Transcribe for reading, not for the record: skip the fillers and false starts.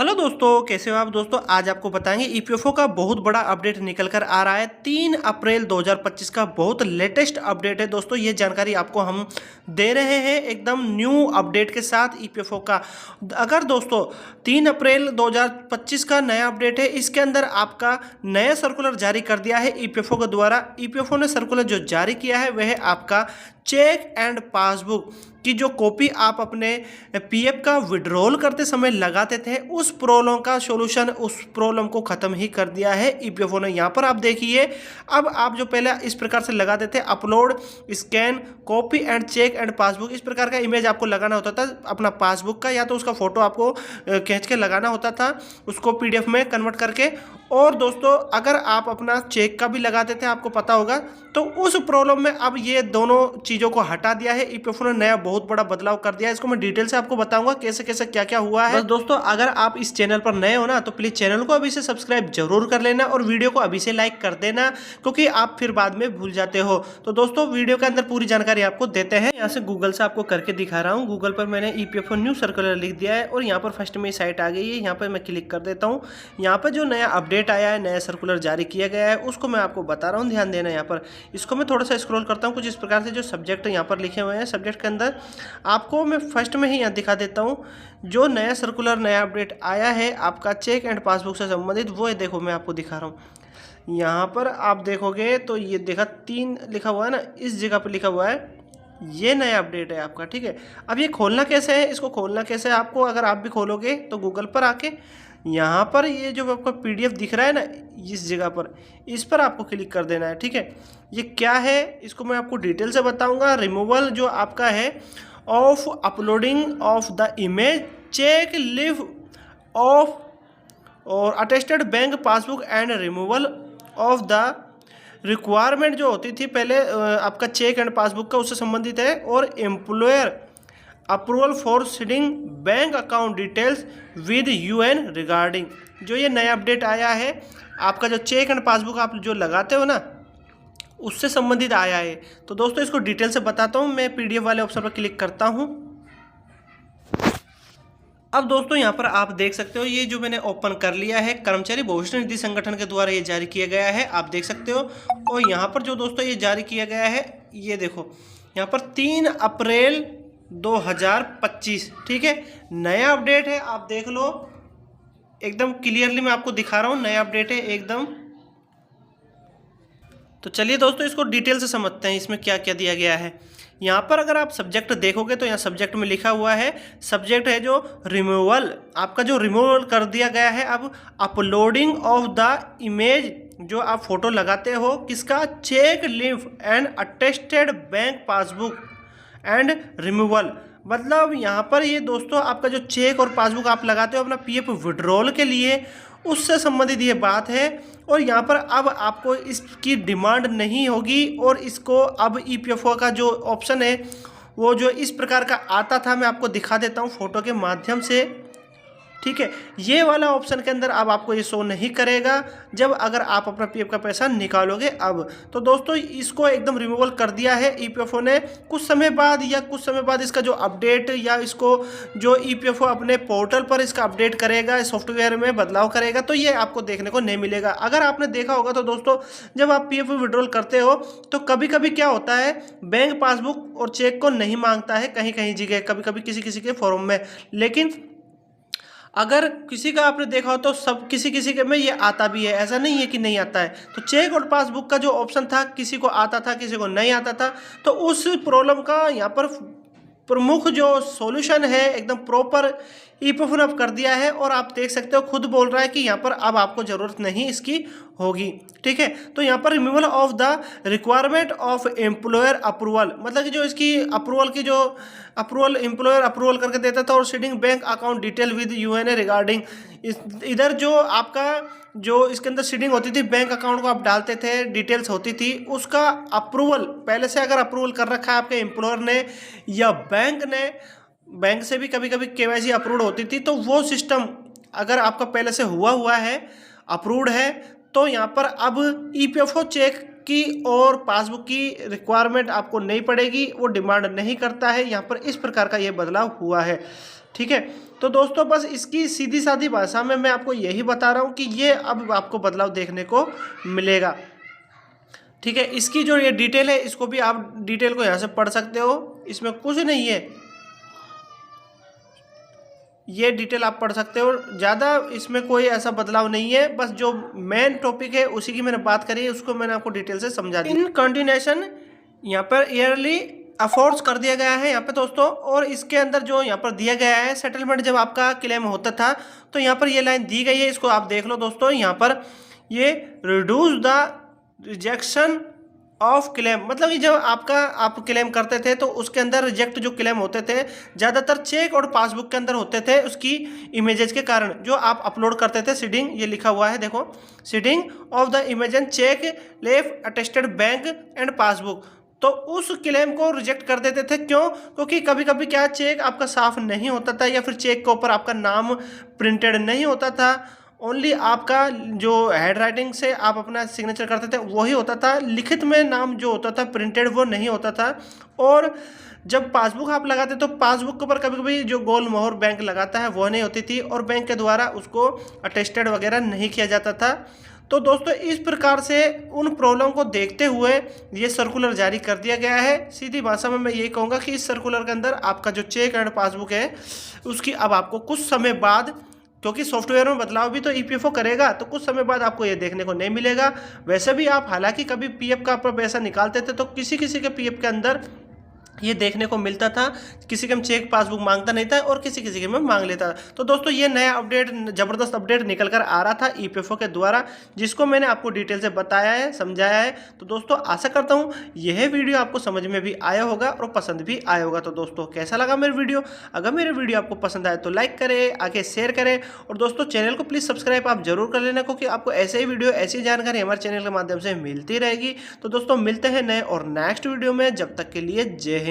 Hello दोस्तों, कैसे हो आप दोस्तों। आज आपको बताएंगे ईपीएफओ का बहुत बड़ा अपडेट निकल कर आ रहा है। 3 अप्रैल 2025 का बहुत लेटेस्ट अपडेट है दोस्तों। ये जानकारी आपको हम दे रहे हैं एकदम न्यू अपडेट के साथ ईपीएफओ का। अगर दोस्तों 3 अप्रैल 2025 का नया अपडेट है, इसके अंदर आपका नया सर्कुलर जारी कर दिया है ईपीएफओ के द्वारा। ईपीएफओ ने सर्कुलर जो जारी किया है वह है आपका चेक एंड पासबुक की जो कॉपी आप अपने पीएफ का विड्रॉल करते समय लगाते थे, उस प्रॉब्लम का सॉल्यूशन, उस प्रॉब्लम को ख़त्म ही कर दिया है ईपीएफओ ने। यहाँ पर आप देखिए, अब आप जो पहले इस प्रकार से लगाते थे upload, scan, copy and cheque and passbook, इस प्रकार का इमेज आपको लगाना होता था अपना पासबुक का, या तो उसका फोटो आपको खींच के लगाना होता था उसको पीडीएफ में कन्वर्ट करके। और दोस्तों अगर आप अपना चेक का भी लगाते थे, आपको पता होगा, तो उस प्रॉब्लम में अब ये दोनों चीज़ों को हटा दिया है ईपीएफओ ने। नया बहुत बड़ा बदलाव कर दिया है। इसको मैं डिटेल से आपको बताऊंगा कैसे कैसे क्या क्या हुआ है। बस दोस्तों, अगर आप इस चैनल पर नए हो ना, तो प्लीज़ चैनल को अभी से सब्सक्राइब जरूर कर लेना और वीडियो को अभी से लाइक कर देना, क्योंकि आप फिर बाद में भूल जाते हो। तो दोस्तों वीडियो के अंदर पूरी जानकारी आपको देते हैं। यहाँ से गूगल से आपको करके दिखा रहा हूँ। गूगल पर मैंने ईपीएफओ न्यू सर्कुलर लिख दिया है और यहाँ पर फर्स्ट में साइट आ गई है। यहाँ पर मैं क्लिक कर देता हूँ। यहाँ पर जो नया अपडेट आया है, नया सर्कुलर जारी किया गया है, उसको मैं आपको बता रहा हूँ, ध्यान देना। यहाँ पर इसको मैं थोड़ा सा स्क्रॉल करता हूँ। कुछ इस प्रकार से जो सब्जेक्ट यहाँ पर लिखे हुए हैं, सब्जेक्ट के अंदर आपको मैं फर्स्ट में ही यहाँ दिखा देता हूँ। जो नया सर्कुलर, नया अपडेट आया है आपका चेक एंड पासबुक से संबंधित, वो है, देखो मैं आपको दिखा रहा हूँ। यहाँ पर आप देखोगे तो ये देखा 3 लिखा हुआ है ना, इस जगह पर लिखा हुआ है, ये नया अपडेट है आपका। ठीक है, अब ये खोलना कैसे है, इसको खोलना कैसे है आपको, अगर आप भी खोलोगे तो गूगल पर आके यहाँ पर ये जो आपका पीडीएफ दिख रहा है ना, इस जगह पर, इस पर आपको क्लिक कर देना है। ठीक है, ये क्या है इसको मैं आपको डिटेल से बताऊंगा। रिमूवल जो आपका है of uploading of the image, cheque leave of और attested bank passbook and removal of the requirement जो होती थी पहले आपका चेक एंड पासबुक का, उससे संबंधित है। और employer approval for seeding bank account details with UN regarding, जो ये नया अपडेट आया है आपका, जो चेक एंड पासबुक आप जो लगाते हो ना, उससे संबंधित आया है। तो दोस्तों इसको डिटेल से बताता हूँ। मैं पीडीएफ वाले ऑप्शन पर क्लिक करता हूँ। अब दोस्तों यहाँ पर आप देख सकते हो, ये जो मैंने ओपन कर लिया है, कर्मचारी भविष्य निधि संगठन के द्वारा ये जारी किया गया है, आप देख सकते हो। और यहाँ पर जो दोस्तों ये जारी किया गया है, ये देखो यहाँ पर 3 अप्रैल 2025, ठीक है, नया अपडेट है, आप देख लो एकदम क्लियरली मैं आपको दिखा रहा हूँ, नया अपडेट है एकदम। तो चलिए दोस्तों इसको डिटेल से समझते हैं इसमें क्या क्या दिया गया है। यहाँ पर अगर आप सब्जेक्ट देखोगे तो यहाँ सब्जेक्ट में लिखा हुआ है, सब्जेक्ट है जो रिमूवल, आपका जो रिमूवल कर दिया गया है। अब अपलोडिंग ऑफ द इमेज, जो आप फोटो लगाते हो किसका, cheque leave and attested bank passbook and removal, मतलब यहाँ पर ये दोस्तों आपका जो चेक और पासबुक आप लगाते हो अपना पीएफ विड्रॉल के लिए, उससे संबंधित ये बात है। और यहाँ पर अब आपको इसकी डिमांड नहीं होगी, और इसको अब ईपीएफओ का जो ऑप्शन है वो जो इस प्रकार का आता था, मैं आपको दिखा देता हूँ फोटो के माध्यम से। ठीक है, ये वाला ऑप्शन के अंदर अब आपको ये शो नहीं करेगा जब अगर आप अपना पीएफ का पैसा निकालोगे अब। तो दोस्तों इसको एकदम रिमूवल कर दिया है ईपीएफओ ने। कुछ समय बाद इसका जो अपडेट, या इसको जो ईपीएफओ अपने पोर्टल पर इसका अपडेट करेगा, सॉफ्टवेयर में बदलाव करेगा, तो ये आपको देखने को नहीं मिलेगा। अगर आपने देखा होगा तो दोस्तों, जब आप पीएफ विड्रॉल करते हो तो कभी कभी क्या होता है, बैंक पासबुक और चेक को नहीं मांगता है कहीं कहीं जगह, कभी कभी किसी किसी के फॉर्म में। लेकिन अगर किसी का आपने देखा हो तो सब किसी किसी के में ये आता भी है, ऐसा नहीं है कि नहीं आता है। तो चेक और पासबुक का जो ऑप्शन था, किसी को आता था किसी को नहीं आता था, तो उस प्रॉब्लम का यहाँ पर प्रमुख जो सॉल्यूशन है एकदम प्रॉपर ईपीएफओ ने अब कर दिया है। और आप देख सकते हो खुद बोल रहा है कि यहाँ पर अब आपको ज़रूरत नहीं इसकी होगी। ठीक है, तो यहाँ पर removal of the requirement of employer approval, मतलब कि जो इसकी अप्रूवल की जो अप्रूवल एम्प्लॉयर अप्रूवल करके देता था, और seeding bank account detail with UNA regarding, इधर जो आपका जो इसके अंदर सीडिंग होती थी, बैंक अकाउंट को आप डालते थे, डिटेल्स होती थी, उसका अप्रूवल पहले से अगर अप्रूवल कर रखा है आपके एम्प्लॉयर ने या बैंक ने, बैंक से भी कभी कभी केवाईसी अप्रूव्ड होती थी, तो वो सिस्टम अगर आपका पहले से हुआ है, अप्रूव्ड है, तो यहाँ पर अब ईपीएफओ चेक की और पासबुक की रिक्वायरमेंट आपको नहीं पड़ेगी, वो डिमांड नहीं करता है। यहाँ पर इस प्रकार का ये बदलाव हुआ है। ठीक है। तो दोस्तों बस इसकी सीधी सादी भाषा में मैं आपको यही बता रहा हूँ कि ये अब आपको बदलाव देखने को मिलेगा। ठीक है, इसकी जो ये डिटेल है इसको भी आप डिटेल को यहाँ से पढ़ सकते हो, इसमें कुछ नहीं है, ये डिटेल आप पढ़ सकते हो, ज़्यादा इसमें कोई ऐसा बदलाव नहीं है, बस जो मेन टॉपिक है उसी की मैंने बात करी है, उसको मैंने आपको डिटेल से समझा दी। इन कंटिन्यूएशन यहाँ पर ईयरली अफोर्ड्स कर दिया गया है यहाँ पे दोस्तों, और इसके अंदर जो यहाँ पर दिया गया है सेटलमेंट जब आपका क्लेम होता था तो यहाँ पर ये लाइन दी गई है, इसको आप देख लो दोस्तों। यहाँ पर ये reduce the rejection of claim, मतलब कि जब आप क्लेम करते थे तो उसके अंदर रिजेक्ट जो क्लेम होते थे ज़्यादातर चेक और पासबुक के अंदर होते थे, उसकी इमेजेस के कारण जो आप अपलोड करते थे। सीडिंग ये लिखा हुआ है देखो, seeding of the image on cheque leaf attested bank and passbook, तो उस क्लेम को रिजेक्ट कर देते थे। क्यों? क्योंकि कभी कभी क्या चेक आपका साफ नहीं होता था, या फिर चेक के ऊपर आपका नाम प्रिंटेड नहीं होता था, ओनली आपका जो हैंड राइटिंग से आप अपना सिग्नेचर करते थे वही होता था, लिखित में नाम जो होता था प्रिंटेड वो नहीं होता था। और जब पासबुक आप लगाते तो पासबुक के ऊपर कभी कभी जो गोल मोहर बैंक लगाता है वो नहीं होती थी, और बैंक के द्वारा उसको अटेस्टेड वगैरह नहीं किया जाता था। तो दोस्तों इस प्रकार से उन प्रॉब्लम को देखते हुए ये सर्कुलर जारी कर दिया गया है। सीधी भाषा में मैं यही कहूँगा कि इस सर्कुलर के अंदर आपका जो चेक एंड पासबुक है उसकी अब आपको कुछ समय बाद, क्योंकि सॉफ्टवेयर में बदलाव भी तो ईपीएफओ करेगा, तो कुछ समय बाद आपको ये देखने को नहीं मिलेगा। वैसे भी आप हालांकि कभी पीएफ का पैसा निकालते थे तो किसी किसी के पीएफ के अंदर ये देखने को मिलता था, किसी के में चेक पासबुक मांगता नहीं था और किसी किसी के में मांग लेता था। तो दोस्तों ये नया अपडेट, ज़बरदस्त अपडेट निकल कर आ रहा था ईपीएफओ के द्वारा, जिसको मैंने आपको डिटेल से बताया है, समझाया है। तो दोस्तों आशा करता हूँ यह वीडियो आपको समझ में भी आया होगा और पसंद भी आया होगा। तो दोस्तों कैसा लगा मेरा वीडियो? अगर मेरे वीडियो आपको पसंद आए तो लाइक करें, आगे शेयर करें, और दोस्तों चैनल को प्लीज़ सब्सक्राइब आप जरूर कर लेना, क्योंकि आपको ऐसे ही वीडियो, ऐसी जानकारी हमारे चैनल के माध्यम से मिलती रहेगी। तो दोस्तों मिलते हैं नए और नेक्स्ट वीडियो में, जब तक के लिए जय हिंद।